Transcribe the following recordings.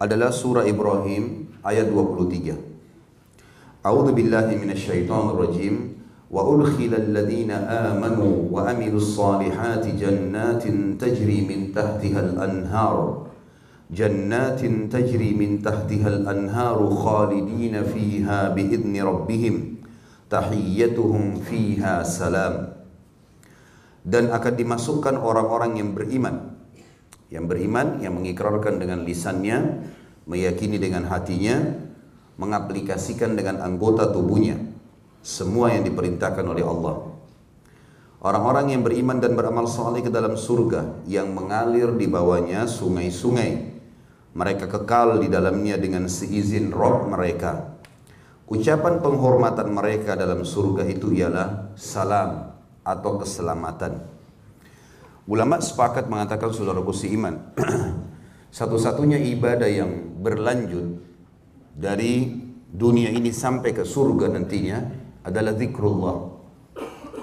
adalah surah Ibrahim ayat 23. A'udzu billahi minasyaitonir rajim. Wa udkhilal ladzina amanu wa amilus solihati jannatin tajri min tahtihal anhar. Jannatin tajri min tahtihal anharu khalidina fiha biidzni rabbihim. Tahiyyatuhum fiha salam. Dan akan dimasukkan orang-orang yang beriman. Yang beriman, yang mengikrarkan dengan lisannya, meyakini dengan hatinya, mengaplikasikan dengan anggota tubuhnya semua yang diperintahkan oleh Allah. Orang-orang yang beriman dan beramal saleh ke dalam surga yang mengalir di bawahnya sungai-sungai. Mereka kekal di dalamnya dengan seizin Rabb mereka. Ucapan penghormatan mereka dalam surga itu ialah salam atau keselamatan. Ulama sepakat mengatakan, saudaraku seiman, satu-satunya ibadah yang berlanjut dari dunia ini sampai ke surga nantinya adalah zikrullah.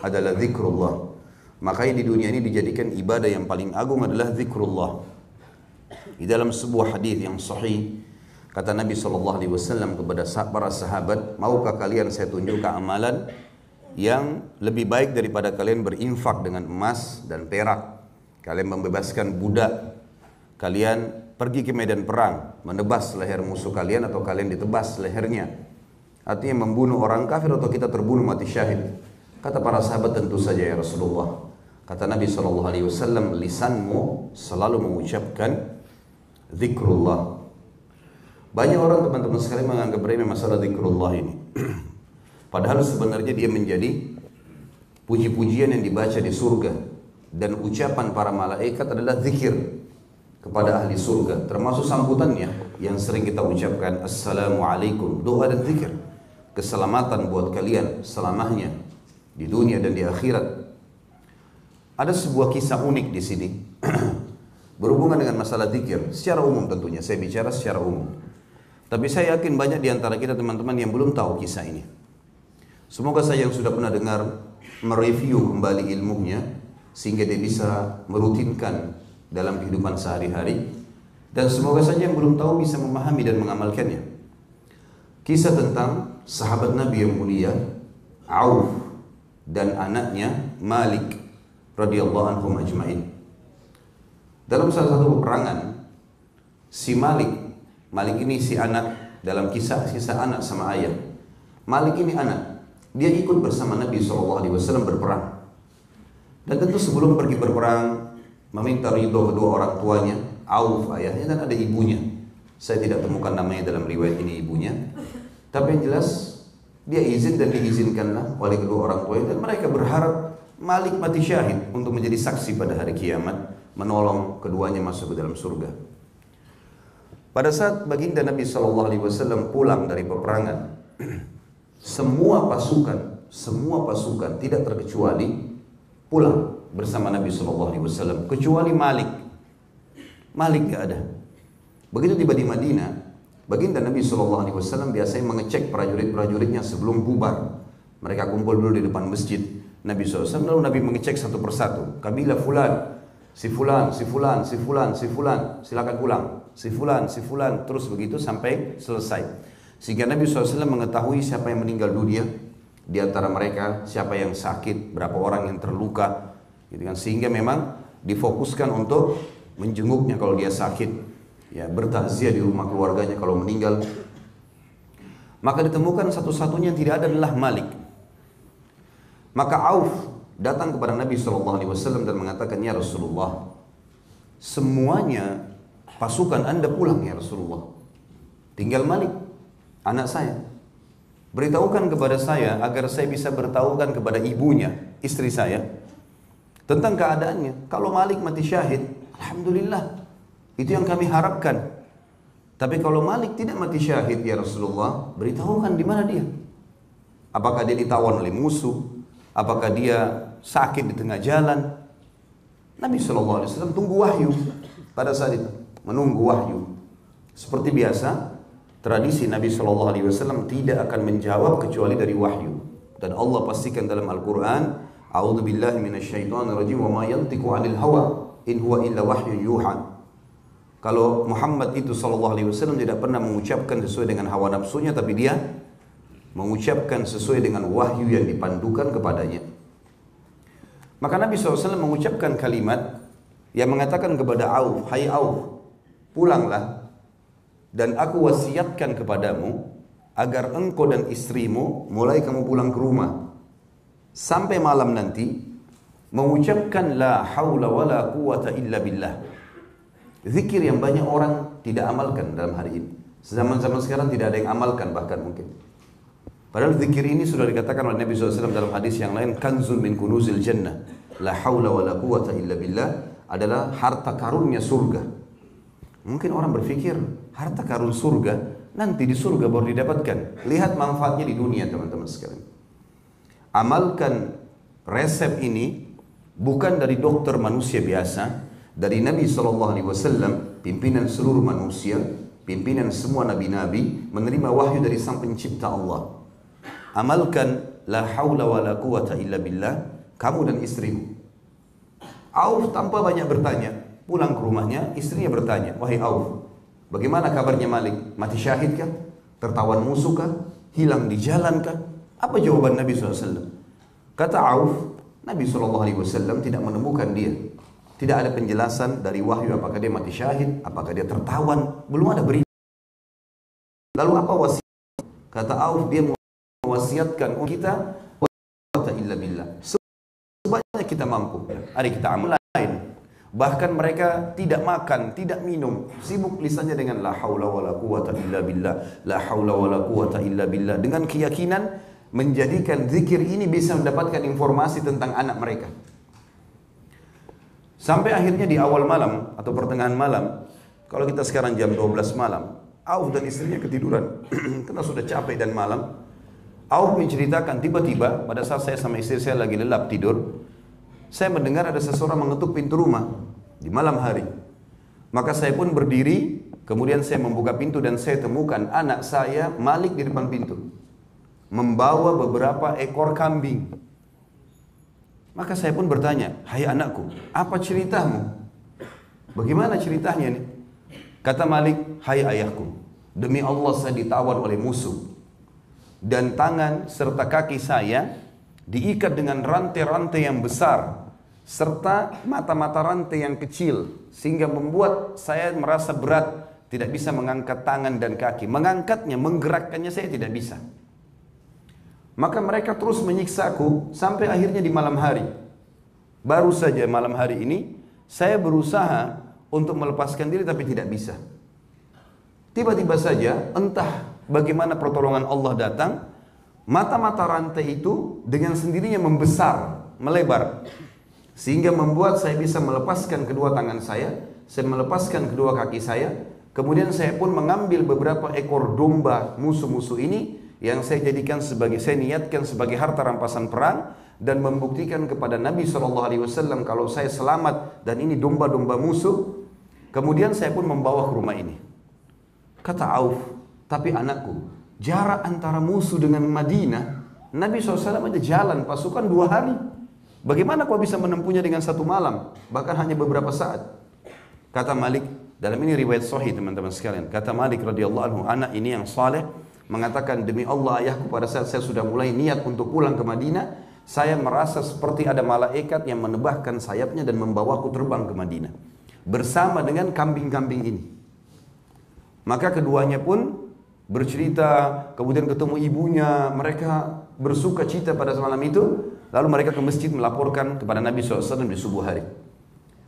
Adalah zikrullah. Makanya di dunia ini dijadikan ibadah yang paling agung adalah zikrullah. Di dalam sebuah hadis yang sahih, kata Nabi SAW kepada para sahabat, maukah kalian saya tunjukkan amalan yang lebih baik daripada kalian berinfak dengan emas dan perak, kalian membebaskan budak, kalian pergi ke medan perang, menebas leher musuh kalian atau kalian ditebas lehernya, artinya membunuh orang kafir atau kita terbunuh mati syahid. Kata para sahabat, tentu saja ya Rasulullah. Kata Nabi SAW, lisanmu selalu mengucapkan zikrullah. Banyak orang, teman-teman sekalian, menganggap remeh masalah zikrullah ini. Padahal sebenarnya dia menjadi puji-pujian yang dibaca di surga. Dan ucapan para malaikat adalah zikir kepada ahli surga. Termasuk sambutannya yang sering kita ucapkan, Assalamualaikum, doa dan zikir. Keselamatan buat kalian selamanya di dunia dan di akhirat. Ada sebuah kisah unik di sini berhubungan dengan masalah zikir. Secara umum tentunya, saya bicara secara umum. Tapi saya yakin banyak di antara kita teman-teman yang belum tahu kisah ini. Semoga saya yang sudah pernah dengar mereview kembali ilmunya sehingga dia bisa merutinkan dalam kehidupan sehari-hari, dan semoga saja yang belum tahu bisa memahami dan mengamalkannya. Kisah tentang sahabat Nabi yang mulia Auf dan anaknya Malik radhiyallahu anhum ajmain. Dalam salah satu peperangan, si Malik ini si anak, dalam kisah anak sama ayah. Malik ini anak, dia ikut bersama Nabi SAW berperang. Dan tentu sebelum pergi berperang, meminta ridho kedua orang tuanya, Auf ayahnya dan ada ibunya. Saya tidak temukan namanya dalam riwayat ini ibunya. Tapi yang jelas, dia izin dan diizinkanlah oleh kedua orang tuanya. Dan mereka berharap Malik mati syahid untuk menjadi saksi pada hari kiamat, menolong keduanya masuk ke dalam surga. Pada saat baginda Nabi SAW pulang dari peperangan, semua pasukan tidak terkecuali pulang bersama Nabi SAW, kecuali Malik. Malik gak ada. Begitu tiba di Madinah, baginda Nabi SAW biasanya mengecek prajurit-prajuritnya sebelum bubar. Mereka kumpul dulu di depan masjid Nabi SAW, lalu Nabi mengecek satu persatu. Kabilah fulan, si fulan, si fulan, si fulan, si fulan, silakan pulang. Si fulan, terus begitu sampai selesai. Sehingga Nabi SAW mengetahui siapa yang meninggal dunia di antara mereka, siapa yang sakit, berapa orang yang terluka, gitu kan. Sehingga memang difokuskan untuk menjenguknya kalau dia sakit, ya, bertakziah di rumah keluarganya kalau meninggal. Maka ditemukan satu-satunya yang tidak ada adalah Malik. Maka Auf datang kepada Nabi SAW dan mengatakan, ya Rasulullah, semuanya pasukan Anda pulang ya Rasulullah, tinggal Malik, anak saya. Beritahukan kepada saya agar saya bisa beritahukan kepada ibunya, istri saya, tentang keadaannya. Kalau Malik mati syahid, alhamdulillah, itu yang kami harapkan. Tapi kalau Malik tidak mati syahid ya Rasulullah, beritahukan di mana dia. Apakah dia ditawan oleh musuh? Apakah dia sakit di tengah jalan? Nabi SAW tunggu wahyu pada saat itu, menunggu wahyu. Seperti biasa, tradisi Nabi SAW tidak akan menjawab kecuali dari wahyu. Dan Allah pastikan dalam Al-Quran, A'udzu billahi minasyaitonir rajim, wa ma yantiqu 'anil hawa in huwa illa wahyun yuha. kalau Muhammad itu sallallahu alaihi wasallam tidak pernah mengucapkan sesuai dengan hawa nafsunya, tapi dia mengucapkan sesuai dengan wahyu yang dipandukan kepadanya. Maka Nabi SAW mengucapkan kalimat yang mengatakan kepada Auf, hai Auf, pulanglah dan aku wasiatkan kepadamu agar engkau dan istrimu mulai kamu pulang ke rumah sampai malam nanti mengucapkan la haula wala quwata illa billah. Zikir yang banyak orang tidak amalkan dalam hari ini. Zaman-zaman sekarang tidak ada yang amalkan bahkan mungkin. Padahal zikir ini sudah dikatakan oleh Nabi SAW dalam hadis yang lain, kanzun min kunuzil jannah, la haula wa la quwata illa billah, adalah harta karunnya surga. Mungkin orang berpikir harta karun surga nanti di surga baru didapatkan. Lihat manfaatnya di dunia teman-teman sekalian. Amalkan resep ini bukan dari dokter manusia biasa, dari Nabi SAW, pimpinan seluruh manusia, pimpinan semua nabi-nabi, menerima wahyu dari sang pencipta Allah. Amalkan la haula wa la quwata illa billah, kamu dan istrimu. Auf tanpa banyak bertanya, pulang ke rumahnya, istrinya bertanya, wahai Auf, bagaimana kabarnya Malik? Mati syahid kah? Tertawan musuh kah? Hilang di jalan kah? Apa jawaban Nabi SAW? Kata Auf, Nabi SAW tidak menemukan dia. Tidak ada penjelasan dari wahyu apakah dia mati syahid, apakah dia tertawan, belum ada berita. Lalu apa wasiat? Kata Auf, dia mewasiatkan kita wala illa billah. Sebanyak kita mampu. Ada kita amal lain. Bahkan mereka tidak makan, tidak minum, sibuk lisannya dengan la haula wala quwata illa billah, la haula wala quwata illa billah, dengan keyakinan menjadikan zikir ini bisa mendapatkan informasi tentang anak mereka. Sampai akhirnya di awal malam atau pertengahan malam, kalau kita sekarang jam 12 malam, Auf dan istrinya ketiduran karena sudah capek dan malam. Auf menceritakan tiba-tiba pada saat saya sama istri saya lagi lelap tidur, saya mendengar ada seseorang mengetuk pintu rumah di malam hari. Maka saya pun berdiri, kemudian saya membuka pintu dan saya temukan anak saya Malik di depan pintu, membawa beberapa ekor kambing. Maka saya pun bertanya, hai anakku, apa ceritamu? Bagaimana ceritanya nih? Kata Malik, hai ayahku, demi Allah saya ditawan oleh musuh. Dan tangan serta kaki saya diikat dengan rantai-rantai yang besar, serta mata-mata rantai yang kecil, sehingga membuat saya merasa berat, tidak bisa mengangkat tangan dan kaki. Mengangkatnya, menggerakkannya saya tidak bisa. Maka mereka terus menyiksaku sampai akhirnya di malam hari. Baru saja malam hari ini saya berusaha untuk melepaskan diri tapi tidak bisa. Tiba-tiba saja entah bagaimana pertolongan Allah datang, mata-mata rantai itu dengan sendirinya membesar, melebar, sehingga membuat saya bisa melepaskan kedua tangan saya melepaskan kedua kaki saya. Kemudian saya pun mengambil beberapa ekor domba musuh-musuh ini yang saya niatkan sebagai harta rampasan perang, dan membuktikan kepada Nabi SAW kalau saya selamat dan ini domba-domba musuh. Kemudian saya pun membawa ke rumah ini. Kata Auf, tapi anakku, jarak antara musuh dengan Madinah, Nabi SAW aja jalan pasukan 2 hari. Bagaimana kau bisa menempuhnya dengan 1 malam, bahkan hanya beberapa saat? Kata Malik, dalam ini riwayat sahih teman-teman sekalian, kata Malik radhiyallahu anhu, anak ini yang saleh mengatakan, demi Allah ayahku, pada saat saya sudah mulai niat untuk pulang ke Madinah, saya merasa seperti ada malaikat yang menebahkan sayapnya dan membawaku terbang ke Madinah bersama dengan kambing-kambing ini. Maka keduanya pun bercerita, kemudian ketemu ibunya, mereka bersuka cita pada malam itu. Lalu mereka ke masjid melaporkan kepada Nabi SAW di subuh hari.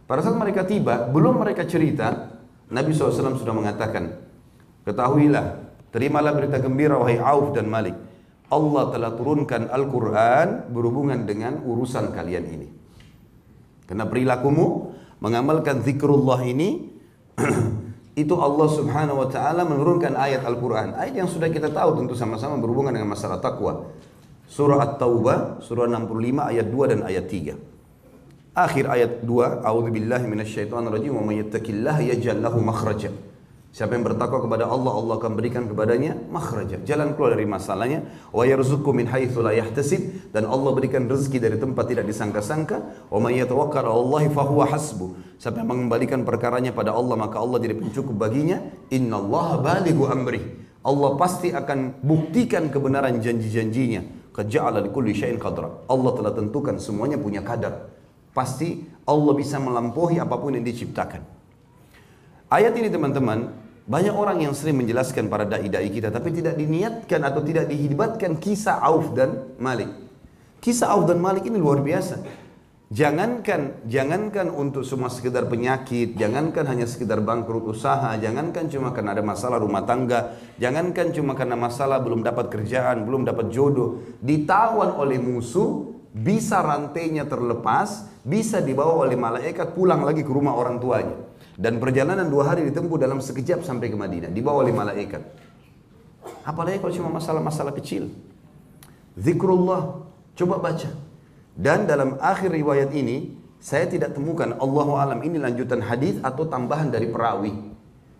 Pada saat mereka tiba, belum mereka cerita, Nabi SAW sudah mengatakan, ketahuilah, terimalah berita gembira wahai Auf dan Malik, Allah telah turunkan Al-Quran berhubungan dengan urusan kalian ini. Karena perilakumu mengamalkan zikrullah ini itu Allah subhanahu wa ta'ala menurunkan ayat Al-Quran. Ayat yang sudah kita tahu tentu sama-sama berhubungan dengan masalah taqwa. Surah At-Taubah, surah 65 ayat 2 dan ayat 3. Akhir ayat 2, A'udzubillahi minasyaitonirrajim, wa may yattaqillaha yaj'al lahu makhraja. Siapa yang bertakwa kepada Allah, Allah akan berikan kepadanya makhraja, jalan keluar dari masalahnya. Wa yarzuqhu min haitsu la yahtasib, dan Allah berikan rezeki dari tempat tidak disangka-sangka. Wa may yatawakkal 'ala Allahi fa huwa hasbuh. Siapa yang mengembalikan perkaranya pada Allah, maka Allah jadi pencukup baginya. Innallaha balighu amrih. Allah pasti akan buktikan kebenaran janji-janjinya. Qad ja'ala likulli syai'in qadra. Allah telah tentukan semuanya punya kadar. Pasti Allah bisa melampaui apapun yang diciptakan. Ayat ini teman-teman, banyak orang yang sering menjelaskan para dai-dai kita, tapi tidak diniatkan atau tidak dihidbatkan kisah Auf dan Malik. Kisah Auf dan Malik ini luar biasa. Jangankan untuk semua sekedar penyakit, jangankan hanya sekedar bangkrut usaha, jangankan cuma karena ada masalah rumah tangga, jangankan cuma karena masalah belum dapat kerjaan, belum dapat jodoh, ditawan oleh musuh, bisa rantainya terlepas, bisa dibawa oleh malaikat pulang lagi ke rumah orang tuanya. Dan perjalanan 2 hari ditempuh dalam sekejap sampai ke Madinah, dibawa oleh malaikat. Apalagi kalau cuma masalah-masalah kecil. Zikrullah, coba baca. Dan dalam akhir riwayat ini, saya tidak temukan, Allahu alam, ini lanjutan hadis atau tambahan dari perawi.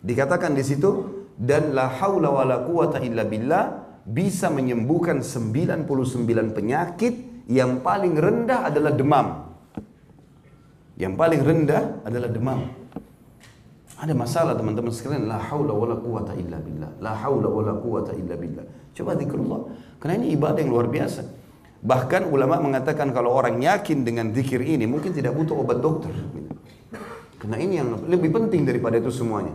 Dikatakan di situ, dan la haula wala quwata illa billah, bisa menyembuhkan 99 penyakit, yang paling rendah adalah demam. Yang paling rendah adalah demam. Ada masalah teman-teman sekalian, la haula wala quwata illa billah, la haula wala quwata illa billah. Coba zikrullah, karena ini ibadah yang luar biasa. Bahkan ulama mengatakan kalau orang yakin dengan zikir ini mungkin tidak butuh obat dokter. Karena ini yang lebih penting daripada itu semuanya.